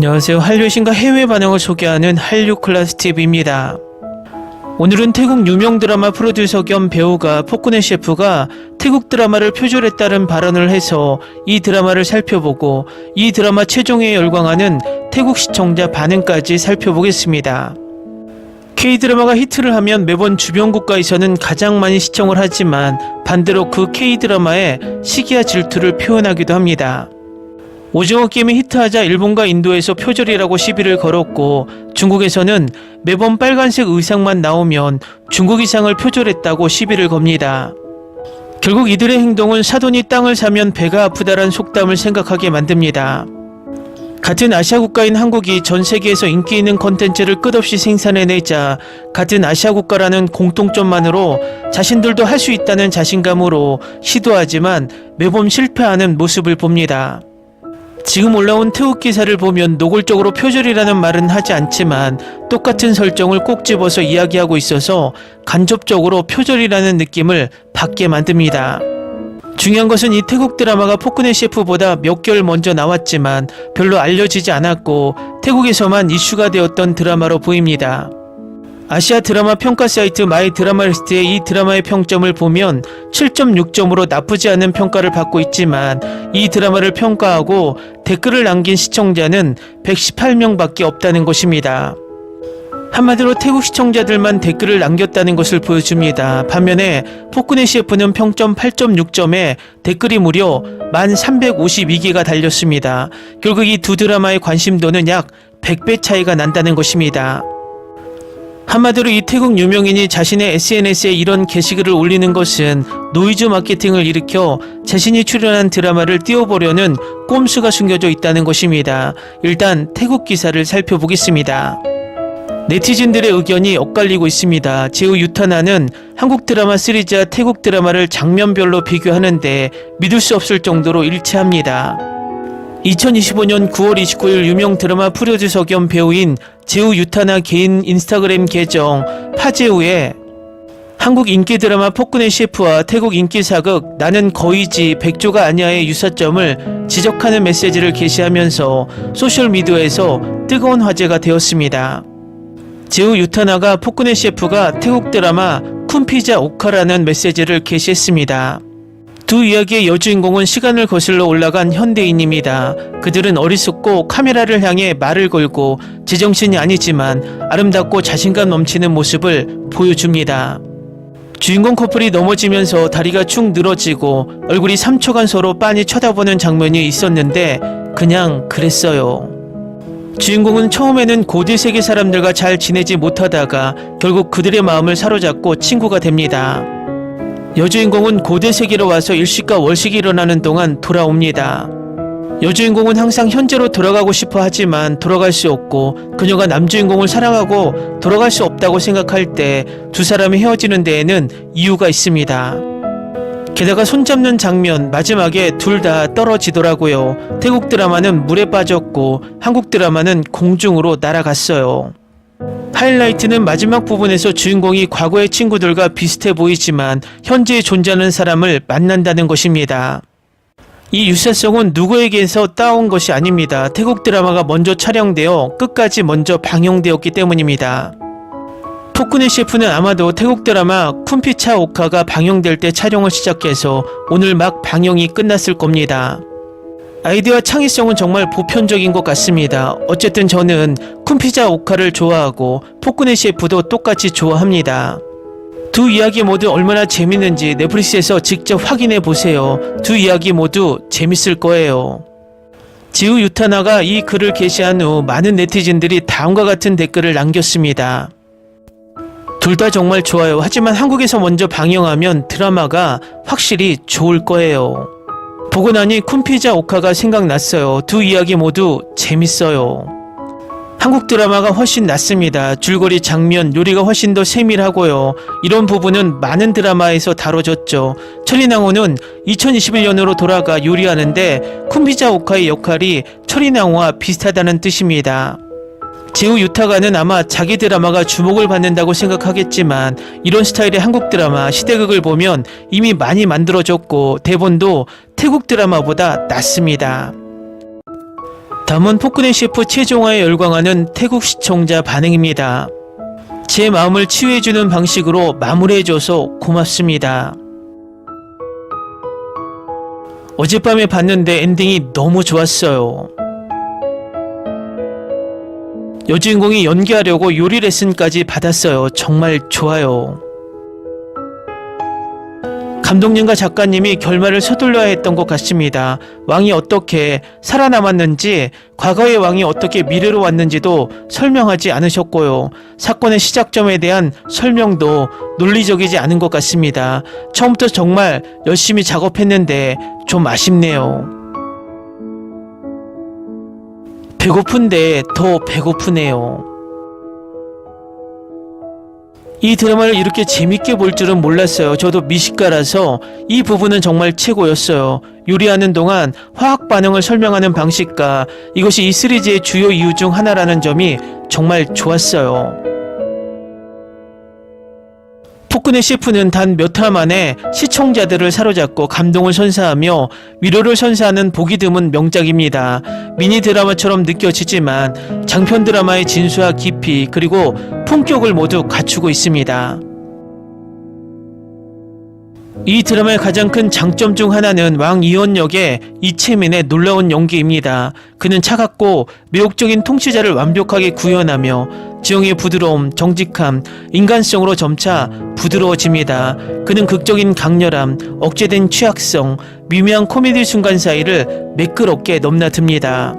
안녕하세요. 한류의 신과 해외 반응을 소개하는 한류클래스TV입니다. 오늘은 태국 유명 드라마 프로듀서 겸 배우가 포크네 셰프가 태국 드라마를 표절했다는 발언을 해서 이 드라마를 살펴보고 이 드라마 최종에 열광하는 태국 시청자 반응까지 살펴보겠습니다. K드라마가 히트를 하면 매번 주변 국가에서는 가장 많이 시청을 하지만 반대로 그 K드라마의 시기와 질투를 표현하기도 합니다. 오징어 게임이 히트하자 일본과 인도에서 표절이라고 시비를 걸었고 중국에서는 매번 빨간색 의상만 나오면 중국 이상을 표절했다고 시비를 겁니다. 결국 이들의 행동은 사돈이 땅을 사면 배가 아프다란 속담을 생각하게 만듭니다. 같은 아시아 국가인 한국이 전 세계에서 인기 있는 컨텐츠를 끝없이 생산해내자 같은 아시아 국가라는 공통점만으로 자신들도 할 수 있다는 자신감으로 시도하지만 매번 실패하는 모습을 봅니다. 지금 올라온 태국 기사를 보면 노골적으로 표절이라는 말은 하지 않지만 똑같은 설정을 꼭 집어서 이야기하고 있어서 간접적으로 표절이라는 느낌을 받게 만듭니다. 중요한 것은 이 태국 드라마가 포크네 셰프보다 몇 개월 먼저 나왔지만 별로 알려지지 않았고 태국에서만 이슈가 되었던 드라마로 보입니다. 아시아 드라마 평가 사이트 마이 드라마리스트의 이 드라마의 평점을 보면 7.6점으로 나쁘지 않은 평가를 받고 있지만 이 드라마를 평가하고 댓글을 남긴 시청자는 118명밖에 없다는 것입니다. 한마디로 태국 시청자들만 댓글을 남겼다는 것을 보여줍니다. 반면에 포크네 셰프는 평점 8.6점에 댓글이 무려 1352개가 달렸습니다. 결국 이 두 드라마의 관심도는 약 100배 차이가 난다는 것입니다. 한마디로 이 태국 유명인이 자신의 SNS에 이런 게시글을 올리는 것은 노이즈 마케팅을 일으켜 자신이 출연한 드라마를 띄워보려는 꼼수가 숨겨져 있다는 것입니다. 일단 태국 기사를 살펴보겠습니다. 네티즌들의 의견이 엇갈리고 있습니다. 제우 유타나는 한국 드라마 시리즈와 태국 드라마를 장면별로 비교하는데 믿을 수 없을 정도로 일치합니다. 2025년 9월 29일 유명 드라마 프로듀서 겸 배우인 제우 유타나 개인 인스타그램 계정 파제우에 한국 인기 드라마 포크네 셰프와 태국 인기 사극 나는 거위지 백조가 아니야의 유사점을 지적하는 메시지를 게시하면서 소셜미디어에서 뜨거운 화제가 되었습니다. 제우 유타나가 포크네 셰프가 태국 드라마 쿤피자 오카라는 메시지를 게시했습니다. 두 이야기의 여주인공은 시간을 거슬러 올라간 현대인입니다. 그들은 어리석고 카메라를 향해 말을 걸고 제정신이 아니지만 아름답고 자신감 넘치는 모습을 보여줍니다. 주인공 커플이 넘어지면서 다리가 축 늘어지고 얼굴이 3초간 서로 빤히 쳐다보는 장면이 있었는데 그냥 그랬어요. 주인공은 처음에는 고대 세계 사람들과 잘 지내지 못하다가 결국 그들의 마음을 사로잡고 친구가 됩니다. 여주인공은 고대 세계로 와서 일식과 월식이 일어나는 동안 돌아옵니다. 여주인공은 항상 현재로 돌아가고 싶어 하지만 돌아갈 수 없고 그녀가 남주인공을 사랑하고 돌아갈 수 없다고 생각할 때 두 사람이 헤어지는 데에는 이유가 있습니다. 게다가 손잡는 장면 마지막에 둘 다 떨어지더라고요. 태국 드라마는 물에 빠졌고 한국 드라마는 공중으로 날아갔어요. 하이라이트는 마지막 부분에서 주인공이 과거의 친구들과 비슷해 보이지만 현재에 존재하는 사람을 만난다는 것입니다. 이 유사성은 누구에게서 따온 것이 아닙니다. 태국 드라마가 먼저 촬영되어 끝까지 먼저 방영되었기 때문입니다. 포크네 셰프는 아마도 태국 드라마 쿤피차 오카가 방영될 때 촬영을 시작해서 오늘 막 방영이 끝났을 겁니다. 아이디어와 창의성은 정말 보편적인 것 같습니다. 어쨌든 저는 쿤피자 오카를 좋아하고 포크네 셰프도 똑같이 좋아합니다. 두 이야기 모두 얼마나 재밌는지 넷플릭스에서 직접 확인해 보세요. 두 이야기 모두 재밌을 거예요. 지우 유타나가 이 글을 게시한 후 많은 네티즌들이 다음과 같은 댓글을 남겼습니다. 둘 다 정말 좋아요. 하지만 한국에서 먼저 방영하면 드라마가 확실히 좋을 거예요. 보고 나니 쿤피자 오카가 생각났어요. 두 이야기 모두 재밌어요. 한국 드라마가 훨씬 낫습니다. 줄거리, 장면, 요리가 훨씬 더 세밀하고요. 이런 부분은 많은 드라마에서 다뤄졌죠. 천리낭호는 2021년으로 돌아가 요리하는데 쿤피자 오카의 역할이 천리낭호와 비슷하다는 뜻입니다. 제우 유타가는 아마 자기 드라마가 주목을 받는다고 생각하겠지만 이런 스타일의 한국 드라마, 시대극을 보면 이미 많이 만들어졌고 대본도 태국 드라마보다 낫습니다. 다음은 포크네 셰프 최종화에 열광하는 태국 시청자 반응입니다. 제 마음을 치유해주는 방식으로 마무리해줘서 고맙습니다. 어젯밤에 봤는데 엔딩이 너무 좋았어요. 여주인공이 연기하려고 요리 레슨까지 받았어요. 정말 좋아요. 감독님과 작가님이 결말을 서둘러야 했던 것 같습니다. 왕이 어떻게 살아남았는지, 과거의 왕이 어떻게 미래로 왔는지도 설명하지 않으셨고요. 사건의 시작점에 대한 설명도 논리적이지 않은 것 같습니다. 처음부터 정말 열심히 작업했는데 좀 아쉽네요. 배고픈데 더 배고프네요. 이 드라마를 이렇게 재밌게 볼 줄은 몰랐어요. 저도 미식가라서 이 부분은 정말 최고였어요. 요리하는 동안 화학 반응을 설명하는 방식과 이것이 이 시리즈의 주요 이유 중 하나라는 점이 정말 좋았어요. 포크네 셰프는 단 몇 화 만에 시청자들을 사로잡고 감동을 선사하며 위로를 선사하는 보기 드문 명작입니다. 미니 드라마처럼 느껴지지만 장편 드라마의 진수와 깊이 그리고 품격을 모두 갖추고 있습니다. 이 드라마의 가장 큰 장점 중 하나는 왕 이원 역의 이채민의 놀라운 연기입니다. 그는 차갑고 매혹적인 통치자를 완벽하게 구현하며 지영의 부드러움, 정직함, 인간성으로 점차 부드러워집니다. 그는 극적인 강렬함, 억제된 취약성, 미묘한 코미디 순간 사이를 매끄럽게 넘나듭니다.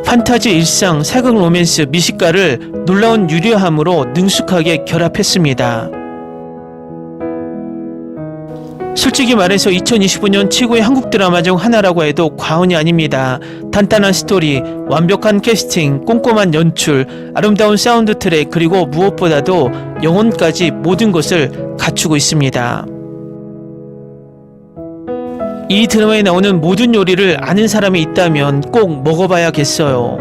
판타지, 일상, 사극, 로맨스, 미식가를 놀라운 유려함으로 능숙하게 결합했습니다. 솔직히 말해서 2025년 최고의 한국 드라마 중 하나라고 해도 과언이 아닙니다. 단단한 스토리, 완벽한 캐스팅, 꼼꼼한 연출, 아름다운 사운드 트랙, 그리고 무엇보다도 영혼까지 모든 것을 갖추고 있습니다. 이 드라마에 나오는 모든 요리를 아는 사람이 있다면 꼭 먹어봐야겠어요.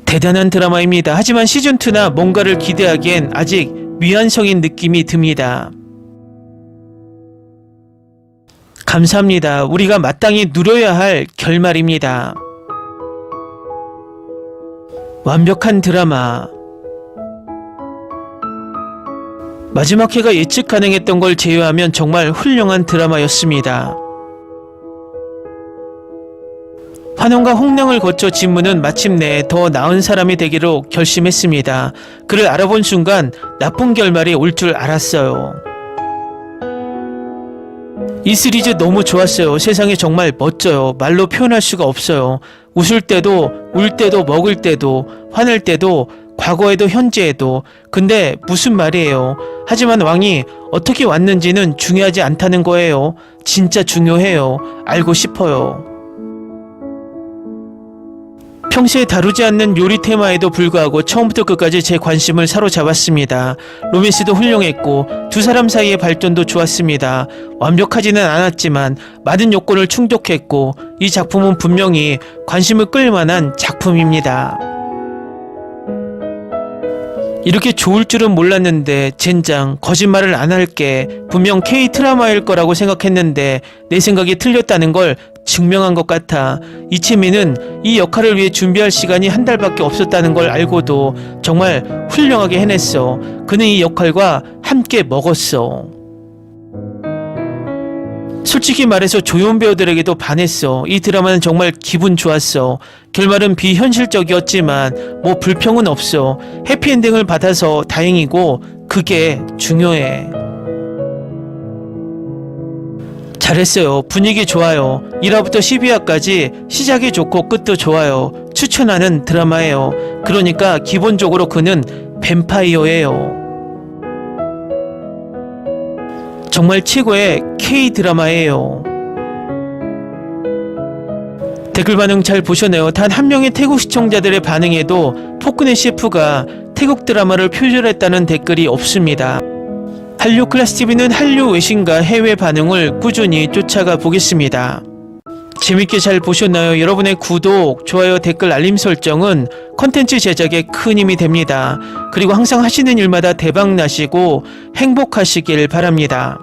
대단한 드라마입니다. 하지만 시즌2나 뭔가를 기대하기엔 아직 미완성인 느낌이 듭니다. 감사합니다. 우리가 마땅히 누려야 할 결말입니다. 완벽한 드라마. 마지막 회가 예측 가능했던 걸 제외하면 정말 훌륭한 드라마였습니다. 환원과 홍량을 거쳐 진무는 마침내 더 나은 사람이 되기로 결심했습니다. 그를 알아본 순간 나쁜 결말이 올 줄 알았어요. 이 시리즈 너무 좋았어요. 세상이 정말 멋져요. 말로 표현할 수가 없어요. 웃을 때도, 울 때도, 먹을 때도, 화낼 때도, 과거에도 현재에도. 근데 무슨 말이에요. 하지만 왕이 어떻게 왔는지는 중요하지 않다는 거예요. 진짜 중요해요. 알고 싶어요. 평소에 다루지 않는 요리 테마에도 불구하고 처음부터 끝까지 제 관심을 사로잡았습니다. 로맨스도 훌륭했고 두 사람 사이의 발전도 좋았습니다. 완벽하지는 않았지만 많은 요건을 충족했고 이 작품은 분명히 관심을 끌 만한 작품입니다. 이렇게 좋을 줄은 몰랐는데 젠장 거짓말을 안 할게. 분명 K 드라마일 거라고 생각했는데 내 생각이 틀렸다는 걸 증명한 것 같아. 이채민은 이 역할을 위해 준비할 시간이 한 달밖에 없었다는 걸 알고도 정말 훌륭하게 해냈어. 그는 이 역할과 함께 먹었어. 솔직히 말해서 조연 배우들에게도 반했어. 이 드라마는 정말 기분 좋았어. 결말은 비현실적이었지만 뭐 불평은 없어. 해피엔딩을 받아서 다행이고 그게 중요해. 잘했어요. 분위기 좋아요. 1화부터 12화까지 시작이 좋고 끝도 좋아요. 추천하는 드라마예요. 그러니까 기본적으로 그는 뱀파이어예요. 정말 최고의 K-드라마예요. 댓글 반응 잘 보셨네요. 단 한 명의 태국 시청자들의 반응에도 포크네 셰프가 태국 드라마를 표절했다는 댓글이 없습니다. 한류 클래스TV는 한류 외신과 해외 반응을 꾸준히 쫓아가 보겠습니다. 재밌게 잘 보셨나요? 여러분의 구독, 좋아요, 댓글, 알림 설정은 컨텐츠 제작에 큰 힘이 됩니다. 그리고 항상 하시는 일마다 대박 나시고 행복하시길 바랍니다.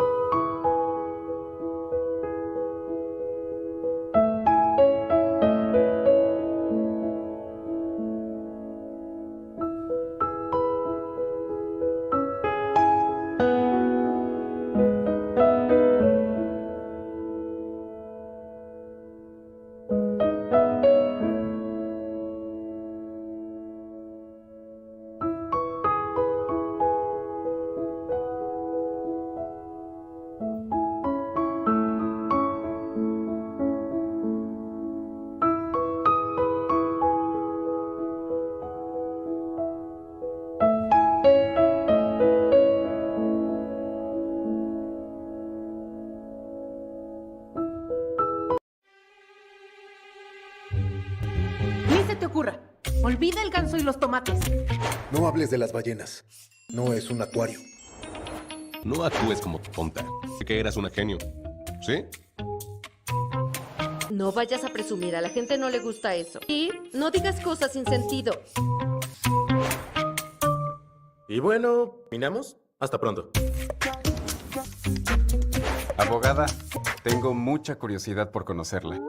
Ni se te ocurra. Olvida el ganso y los tomates. No hables de las ballenas. No es un acuario. No actúes como tonta. Sé que eras una genio. ¿Sí? No vayas a presumir, a la gente no le gusta eso. Y no digas cosas sin sentido. Y bueno, ¿terminamos? Hasta pronto. Abogada, tengo mucha curiosidad por conocerla.